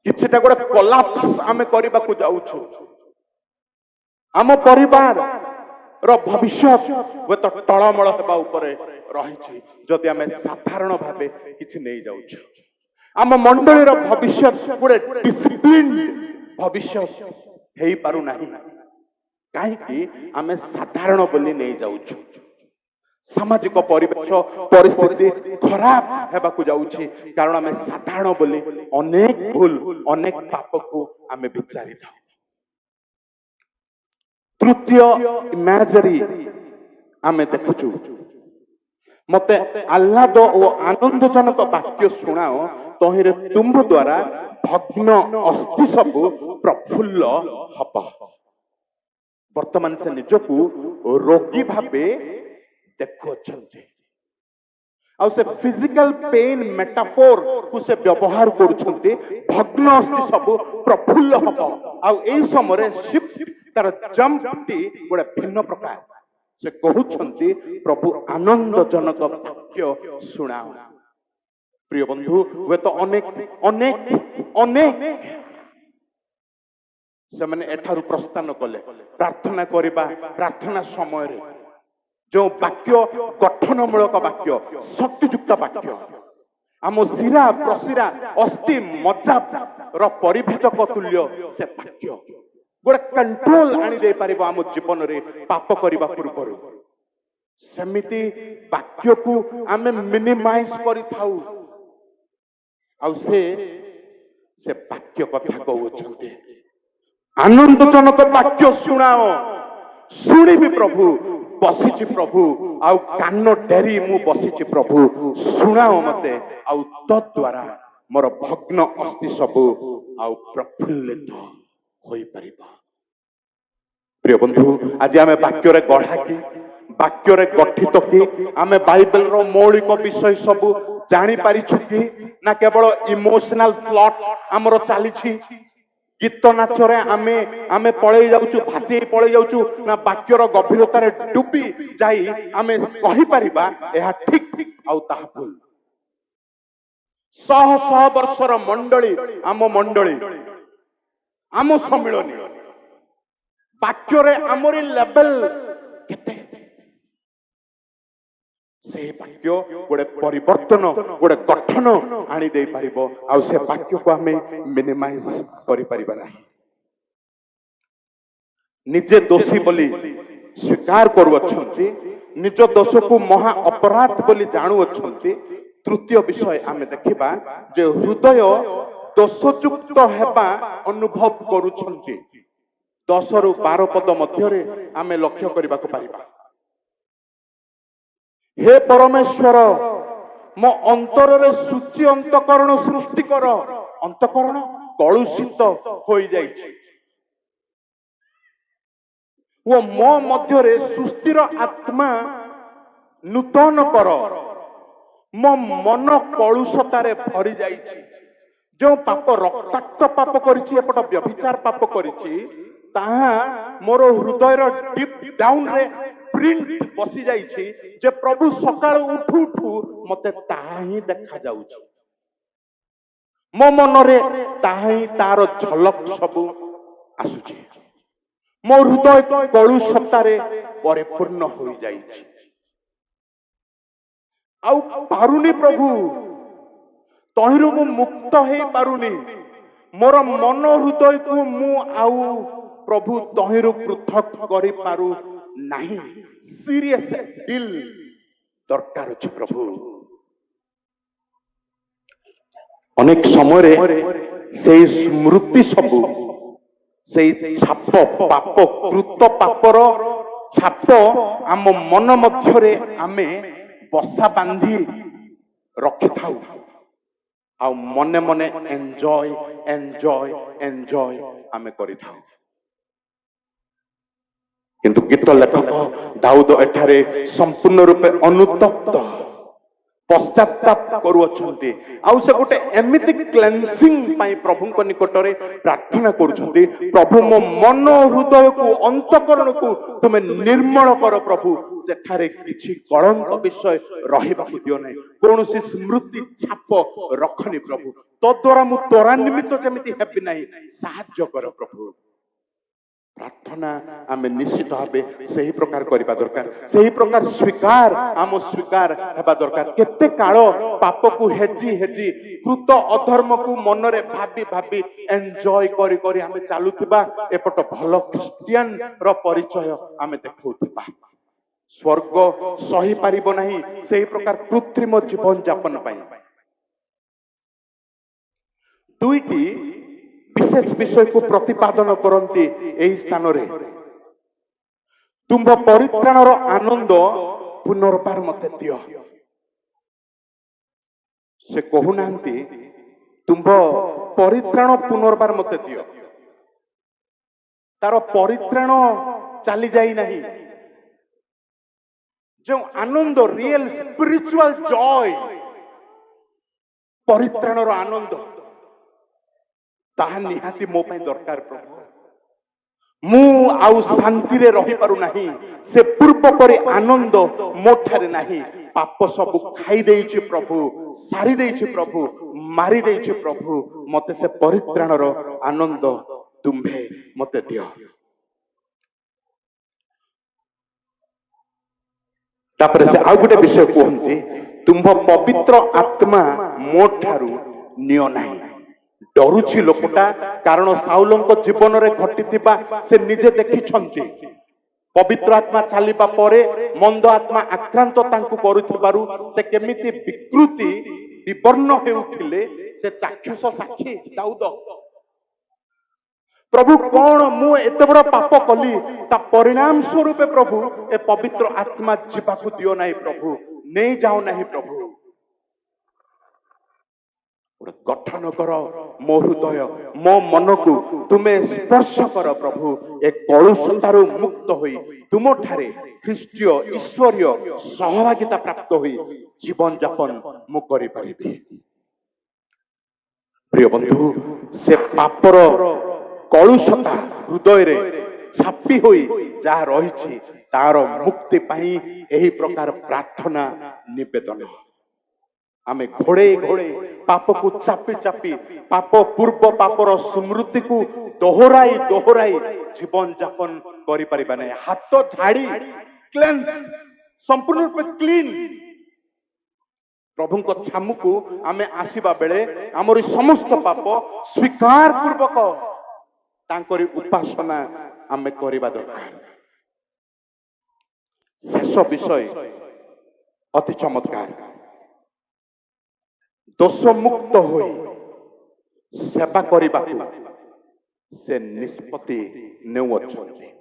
କିଛିଟା ଗୋଟେ କୋଲାପ୍ସ ଆମେ କରିବାକୁ ଯାଉଛୁ। ଆମ ପରିବାର ର ଭବିଷ୍ୟତ ହୁଏତ ଟଳମଳ ହେବା ଉପରେ ରହିଛି ଯଦି ଆମେ ସାଧାରଣ ଭାବେ କିଛି ନେଇଯାଉଛୁ। ଆମ ମଣ୍ଡଳୀର ଭବିଷ୍ୟତ ଗୋଟେ ଡିସିପ୍ଲିନ ଭବିଷ୍ୟତ ହେଇପାରୁନାହିଁ, କାହିଁକି? ଆମେ ସାଧାରଣ ବୋଲି ନେଇଯାଉଛୁ। ସାମାଜିକ ପରିବେଶ ପରିସ୍ଥିତି ଖରାପ ହେବାକୁ ଯାଉଛି, କାରଣ ଆମେ ସାଧାରଣ ବୋଲି ଅନେକ ଭୁଲ, ଅନେକ ପାପକୁ ଆମେ ବିଚାରିଥାଉ। ତୃତୀୟ ଇମାଜରୀ ଆମେ ଦେଖୁଛୁ, ମତେ ଆହ୍ଲାଦ ଓ ଆନନ୍ଦଜନକ ବାକ୍ୟ ଶୁଣାଅ, ତହିଁରେ ତୁମ୍ଭ ଦ୍ୱାରା ଭଗ୍ନ ଅସ୍ଥି ସବୁ ପ୍ରଫୁଲ୍ଲ ହବ। ବର୍ତ୍ତମାନ ସେ ନିଜକୁ ରୋଗୀ ଭାବେ ଦେଖୁଅଛନ୍ତି। ଆଉ ସେ ଫିଜିକାଲ ପେନ୍ ମେଟାଫୋର କୁ ସେ ବ୍ୟବହାର କରୁଛନ୍ତି ଭଗ୍ନ ଅସ୍ଥି ସବୁ ପ୍ରଫୁଲ୍ଲ ହବ ଆଉ ଏଇ ସମୟରେ ଶିଫ୍ଟ ତାର ଜମ୍ପଟି ଗୋଟେ ଭିନ୍ନ ପ୍ରକାର ସେ କହୁଛନ୍ତି ପ୍ରଭୁ ଆନନ୍ଦଜନକ ବାକ୍ୟ ଶୁଣାଅ ପ୍ରିୟ ବନ୍ଧୁ ହୁଏତ ଅନେକ ଅନେକ ଅନେକ ସେମାନେ ଏଠାରୁ ପ୍ରସ୍ଥାନ କଲେ ପ୍ରାର୍ଥନା କରିବା ପ୍ରାର୍ଥନା ସମୟରେ ଯେଉଁ ବାକ୍ୟ ଗଠନମୂଳକ ବାକ୍ୟ ଶକ୍ତିଯୁକ୍ତ ବାକ୍ୟ ଆମ ଶିରା ପ୍ରଶିରା ଅସ୍ଥି ମଜ୍ଜାର ପରିଭେଦକ ତୁଲ୍ୟ ସେ ବାକ୍ୟ ଗୋଟେ କଣ୍ଟ୍ରୋଲ ଆଣି ଦେଇପାରିବ ଆମ ଜୀବନରେ ପାପ କରିବା ପୂର୍ବରୁ ସେମିତି ବାକ୍ୟକୁ ଆମେ ମିନିମାଇଜ କରିଥାଉ ଆଉ ସେ ବାକ୍ୟ କଥା କହୁଛନ୍ତି ଆନନ୍ଦଜନକ ବାକ୍ୟ ଶୁଣାଅ ଶୁଣିବି ପ୍ରଭୁ ବସିଛି ପ୍ରଭୁ ଆଉ କାନ ଡେରି ମୁଁ ବସିଛି ପ୍ରଭୁ ଶୁଣାଅ ମତେ ଆଉ ତଦ୍ୱାରା ମୋର ଭଗ୍ନ ଅସ୍ଥି ସବୁ ଆଉ ପ୍ରଫୁଲ୍ଲିତ ହୋଇପାରିବ ପ୍ରିୟ ବନ୍ଧୁ ଆଜି ଆମେ ବାକ୍ୟରେ ଗଢା କି ବାକ୍ୟରେ ଗଠିତ କି ଆମେ ବାଇବେଲର ମୌଳିକ ବିଷୟ ସବୁ ଜାଣିପାରିଛୁ କି ନା କେବଳ ଇମୋସନାଲ ପ୍ଲଟ ଆମର ଚାଲିଛି ଗୀତ ନାଚରେ ଆମେ ପଳେଇ ଯାଉଛୁ ଭାସି ପଳେଇ ଯାଉଛୁ ନା ବାକ୍ୟର ଗଭୀରତାରେ ଡୁବି ଯାଇ ଆମେ କହିପାରିବା ଏହା ଠିକ ଆଉ ତାହା ଭୁଲ ଶହ ଶହ ବର୍ଷର ମଣ୍ଡଳୀ ଆମ ସମ୍ମିଳନୀ ବାକ୍ୟରେ ଆମରି ଲେଭେଲ କେତେ ସେହି ବାକ୍ୟ ଗୋଟେ ପରିବର୍ତ୍ତନ ଗୋଟେ ଗଠନ ଆଣି ଦେଇପାରିବ ଆଉ ସେ ବାକ୍ୟକୁ ଆମେ ମିନିମାଇଜ କରିପାରିବା ନାହିଁ ନିଜେ ଦୋଷୀ ବୋଲି ସ୍ୱୀକାର କରୁଅଛନ୍ତି ନିଜ ଦୋଷକୁ ମହା ଅପରାଧ ବୋଲି ଜାଣୁଅଛନ୍ତି ତୃତୀୟ ବିଷୟ ଆମେ ଦେଖିବା ଯେ ହୃଦୟ ଦୋଷଯୁକ୍ତ ହେବା ଅନୁଭବ କରୁଛନ୍ତି 10 ରୁ 12 ପଦ ମଧ୍ୟରେ ଆମେ ଲକ୍ଷ୍ୟ କରିବାକୁ ପାରିବା हे परमेश्वर मो अंतରରେ सूची अंतकरण सृष्टि कर अंतकरण कलुषित हो जाइछि वो मो मध्यरे सृष्टिर आत्मा नूतन कर मो मन कलुषतारे भरी जाइछि जो पाप रक्ताक्त पाप करिछि एपट व्यभिचार पाप करिछि ताहा मोर हृदयर डीप डाउन रे प्रिंट बसी जाइछि जे प्रभु सकाळ उठू उठू मते ताहा ही देखा जाउछि मो मनरे ताहा ही तार झलक सब आसुछि मो हृदय कलुषतारे परिपूर्ण हो जाइछि आउ पारुनी प्रभु तहिरु मु मुक्त हे पारुनी मोर मन हृदय को मु आउ प्रभु तहिरु पृथक करि पारु नहीं सीरियस डील दरकार अछि प्रभु अनेक समय से स्मृति सब से छाप पाप कृत पापर छाप आम मन मध्यरे आमे बसा बांधी रखि थाउ आ मने मने एंजॉय एंजॉय एंजॉय आमे करि थाउ किंतु गीत लेखक दाऊद एठारे संपूर्ण रूपे अनुतप्त पश्चाताप करुअछंती आउ से गोटे एमिति क्लेंसिंग पाई प्रभु को निकटरे प्रार्थना करुछंती प्रभु मो मन हृदय को अंतकरण को तुमे निर्मल कर प्रभु सेठारे किछि कलंक विषय रहिबा को दियो नै कोनोसी स्मृति छाप रखनी प्रभु तो द्वारा मु त्वरान्वित जेमिति हेबि नै साहाय्य कर प्रभु प्रार्थना आमे निश्चित भावे सही प्रकार करिबा दरकार सही प्रकार स्वीकार आम स्वीकार हेबा दरकार केते काल पाप को हेजी हेजी कृत अधर्म को मनरे भाबी भाबी एन्जॉय करी करी आमे चालुथिबा एपट भलो क्रिश्चियन रो परिचय आमे देखौथिबा स्वर्ग सही पारिबो नाही सही प्रकार कृत्रिम जीवन यापन पाई दुईटी विशेष विषय को प्रतिपादन करती एही स्थान रे तुम्भ परित्राणर आनंद पुनर्बार मते दियो से कहूनांती तुम्भ परित्राण पुनर्बार मते दियो तार परित्राण चली जाई नहीं जो आनंद रियल स्पिरिचुअल जॉय परित्राणर आनंद ताहा निहाती मो पई दरकार प्रभु मु आउ शांति रे रही पारु नाही से पूर्व परे आनंद मोठारे नाही पाप सब खाई देइछि प्रभु सारी देइछि प्रभु मारी देइछि प्रभु मते से परित्राणर आनंद तुम्भे मते दियो तापर से आउ गोटे विषय कहते तुम्भ पवित्र आत्मा मो ठारू नियो नाही डरुछि लोकटा कारण साउलंक जीवन रे घटिथिबा से निजे देखिछन्ति पवित्र आत्मा चलिबा परे मंद आत्मा आक्रांत तांकु करूथिबारु से केमिति विकृति विवर्ण हेउथिले से चाक्षुष साक्षी दाऊद प्रभु कौन मु एते बड़ पाप कली ता परिणाम स्वरूप प्रभु ए पवित्र आत्मा जीवाकु दियो नाही प्रभु नहीं जाओ नाही प्रभु गठन कर मो हृदय मो मन को तुम्हें स्पर्श कर प्रभु एक कलुषतारू मुक्त होई तुम ठारे ख्रीष्टीय ईश्वरीय सहभागिता प्राप्त होई जीवन यापन मु करि परिबे प्रिय बंधु से पापर कलुषता हृदय रे छापी होई जहा रहिछि तार मुक्ति पाई एही प्रकार प्रार्थना निवेदन आमे घोड़े घोड़े पाप को चापी चापी पाप पूर्व पापर स्मृति को दोहराई दोहराई जीवन यापन करि परिबा नै हाथ झाड़ी क्लेंस संपूर्ण रूप क्लीन प्रभु को छामु को आमे आसीबा बेले हमर समस्त पाप स्वीकार पूर्वक तांकरी उपासना आमे करिबा दरकार शेष विषय अति चमत्कार दोष मुक्त होई सेवा करिबा से निष्पत्ति नेउ अछन्ति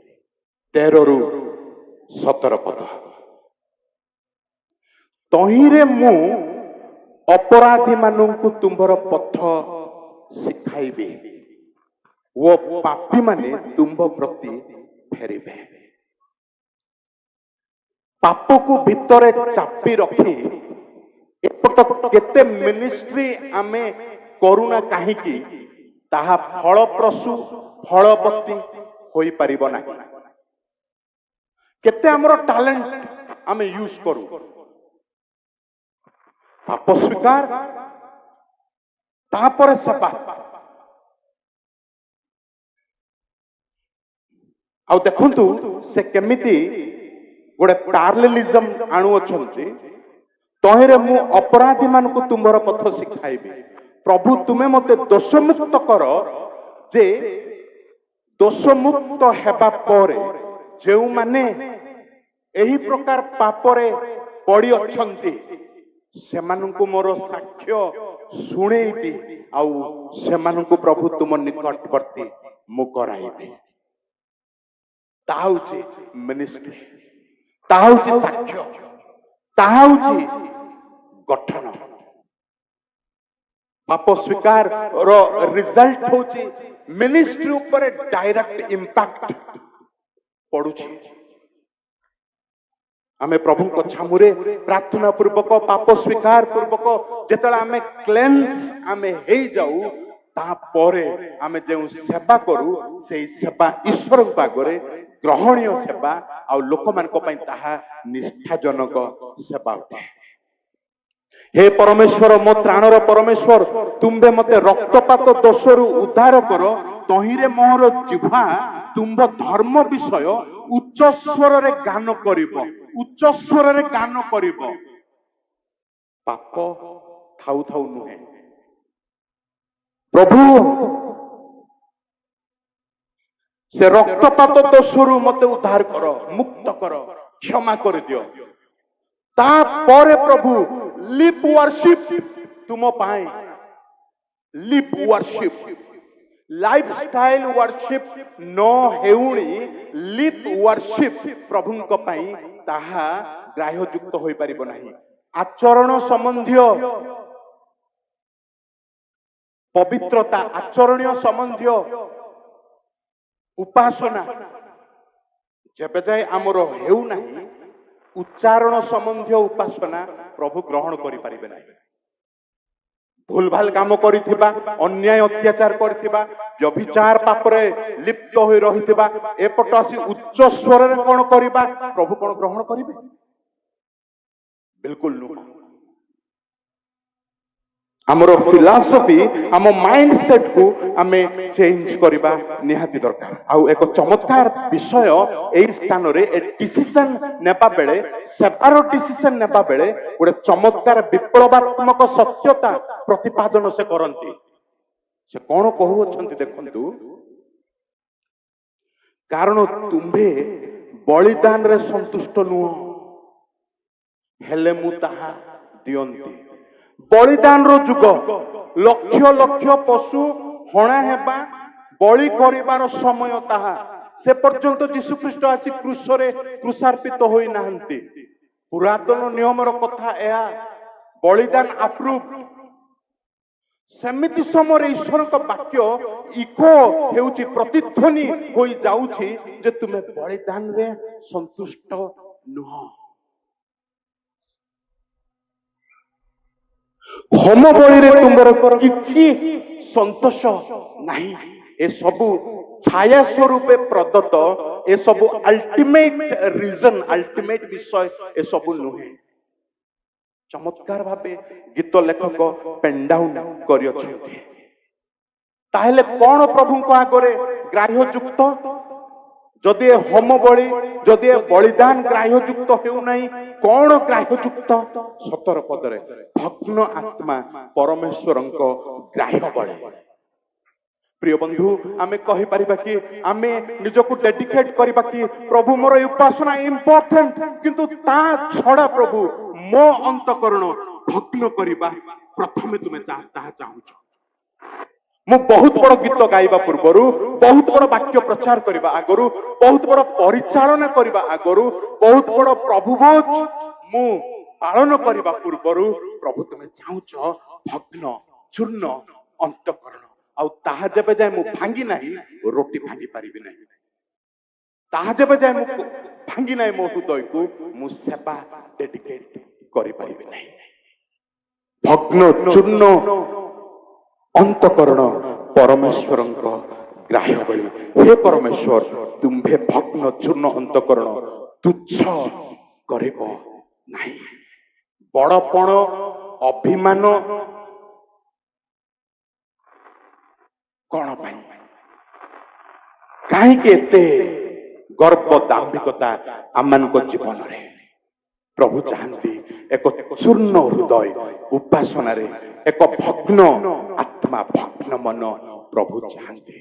13 रु 17 पद तहिरे मु अपराधी मानंकु तुम्भर पथ शिखाइबे वो पापी माने तुम्भ प्रति फेरिबे पाप को भितरे चापी रखी एपट केते मिनिस्ट्री आमे करुणा काहीकि ताहा फलप्रसू फलवती होई परिबो नाही केते हमर टैलेंट आमे यूज करू पाप स्वीकार तापर सेवा आ देखंतु से केमिति गोटे पैरेललिज्म आणु अछंती तहिरे मु अपराधी मानकु तुम्हर पथ शिखाइबी प्रभु तुमे मते दोषमुक्त कर जे दोषमुक्त हेबा परे जेउ माने एही प्रकार पापरे पड़ी अछंती सेमानंकु मोर साक्ष्य सुनेइबी आउ सेमानंकु प्रभु तुम निकटवर्ती मु कराइबी ताउची मिनिस्ट्री ताउची साक्ष्य ताउची गठन पाप स्वीकार रो रिजल्ट होची मिनिस्ट्री ऊपर डायरेक्ट इंपैक्ट पडुची आमे प्रभु को छामुरे प्रार्थना पूर्वक पाप स्वीकार पूर्वक जेतला आमे क्लेंस आमे हेई जाऊ ता परे आमे जेउ सेवा करू सेई सेवा ईश्वर पागरे ग्रहणीय सेवा आ लोक मान को पई ताहा निष्ठाजनक सेवा उठे हे परमेश्वर मो त्राणर परमेश्वर तुम्बे मते रक्तपात दोषरु उद्धार कर तहिरे मोहर जिह्वा तुम्ब धर्म विषय उच्च स्वर रे गान करिवो उच्च स्वर रे गान करिवो पाप थाउ थाउ नुहे प्रभु से रक्तपात दोषरु मते उद्धार कर मुक्त कर क्षमा कर दियो ता परे प्रभु लिप वर्शिप तुम पाए लिप वर्शिप लाइफस्टाइल वर्शिप नो हेउणी लिप वर्शिप प्रभु को पाई ताहा ग्राह्य युक्त होई परिबो नाही आचरण संबंधी पवित्रता आचरणीय संबंधी उपासना जेबे जाय आमर हेउ नाही उच्चारण संबंधी उपासना प्रभु ग्रहण करि परिबे नाही। भूल भाल काम करिथिबा, अन्याय अत्याचार करिथिबा, व्यभिचार पापरे लिप्त होई रहिथिबा, एपट आसी उच्च स्वर रे कोन करिबा प्रभु कोन ग्रहण करिबे? बिल्कुल नुह। हमरो फिलॉसफी हम माइंडसेट को आमे चेंज करिबा निहाती दरकार। आउ एक चमत्कार विषय एई स्थान रे ए डिसीजन नेबा बेले, सेपारो डिसीजन नेबा बेले गोटे चमत्कार विप्लवात्मक सत्यता प्रतिपादन से करंती। से कोन कहू अछंती देखंतु, कारण तुम्भे बलिदान रे संतुष्ट नुह, हेले मु ताहा दियंती। बलिदान रो जुग, लक्ष लक्ष पशु हणा हेबा बलि करिवार समय ताहा से पर्यंत जीशु ख्रीष्ट आसी क्रूसरे क्रूसार्पित होई नाहंती। पुरातन नियम रो कथा एहा, बलिदान अप्रूव। सेमिति समय ईश्वर का वाक्य इको हेउची प्रतिध्वनि होई जाउची जे तुमे बलिदान रे संतुष्ट नुह। होम बलि रे तुमर किछि संतोष नाही। ए सबु छाया स्वरूपे प्रदत्त, ए सबु अल्टीमेट रीजन, अल्टीमेट विषय ए सबु नुहे। चमत्कार भाबे गीत लेखक पेन डाउन करियछन्ति। ताहेले कोन प्रभु को आगरे ग्राह्य युक्त? जदि होम बलि, जदि बलिदान ग्राह्य युक्त हेउ नाही, कोन ग्राह्य युक्त? 17 पदरे भग्न आत्मा परमेश्वरंको ग्राह्य बलि। प्रिय बंधु, आमे कहि परिबा कि आमे निजको डेडिकेट करबा कि प्रभु मोर उपासना इंपोर्टेंट, किंतु ता छडा प्रभु मो अंतकरण भग्न करबा प्रथमे तुमे ताहा चाहूछ। मु बहुत बड़ गीत गाइबा पूर्वरु, बहुत बड़ वाक्य प्रचार करबा आगरु, बहुत बड़ परिचालन करबा आगरु, बहुत बड़ प्रभुभोज मु पालन करबा पूर्वरु प्रभु तुमे चाहूछ भग्न चूर्ण अंतकरण। आउ ताहा जेबे जाय मु भांगी नाही, रोटी भांगी पारिबि नाही। ताहा जेबे जाय मु भांगी नाही मो हृदय को, मु सेवा डेडिकेट करि पारिबि नाही। भग्न चूर्ण अंतकरण परमेश्वरंको ग्राह्य बलि। हे परमेश्वर, तुम्भे भग्न चूर्ण अंतकरण तुच्छ करिबो नाही। बड़पण अभिमान कोन पाई? काहे के एते गर्व दाम्भिकता आमानको जीवन रे? प्रभु चाहती एक चूर्ण हृदय उपासना रे, एक भग्न आत्मा भग्न मन प्रभु चाहती।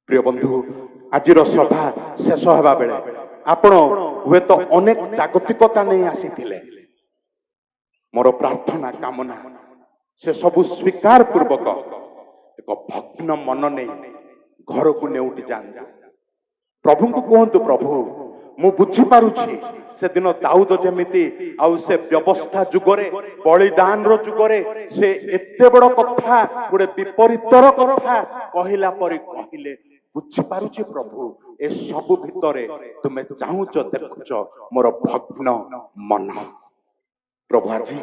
प्रिय बंधु, आजिर सभा शेष हेबा बेले आपण हुए तो अनेक जागतिकता नहीं आसीथिले। मोर प्रार्थना कामना से सबु स्वीकार पूर्वक एक भग्न मन नहीं घर को नेउटी जान। प्रभु को कहतु, प्रभु मु बुझी पारुछि से दिन दाऊद जेमिति आउ से व्यवस्था जुगरे, बलिदान रो जुगरे से एते बड़ कथा गोटे विपरीतर कथा कहिला परि कहिले बुझी पारुछि। प्रभु ए सब भितरे तुमे चाहुच देखुच मोर भग्न मन। प्रभु आज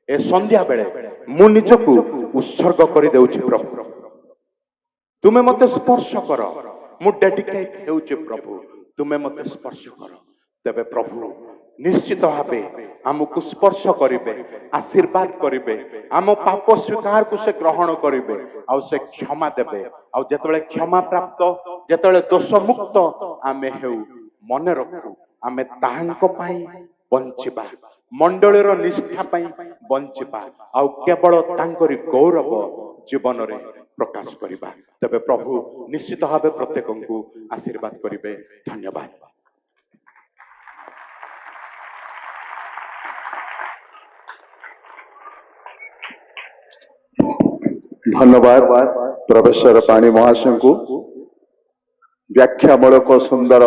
ए संध्या बेले मु निजकु उत्सर्ग करि देउछि। प्रभु तुमे मते स्पर्श कर, मु डेडिकेट हेउछि। प्रभु तुमे मते स्पर्श कर। तेबे प्रभु निश्चित भावे आमको स्पर्श करिबे, आशीर्वाद करिबे, आम पाप स्वीकार को से ग्रहण करिबे, आउ से क्षमा देबे। आउ जेतबेले क्षमा प्राप्त, जेतबेले दोष मुक्त आमे हेउ, मने रखु आमे ताहांको पई बंचिबा, मंडलीर निष्ठा पई बंचिबा, आउ केवल तांकरी गौरव जीवन रे प्रकाश करिबा। तबे प्रभु निश्चित भावे प्रत्येकଙ୍କୁ आशीर्वाद करिबे। धन्यवाद। धन्यवाद प्रोफेसर पाणी महाशय को व्याख्यामूलक सुंदर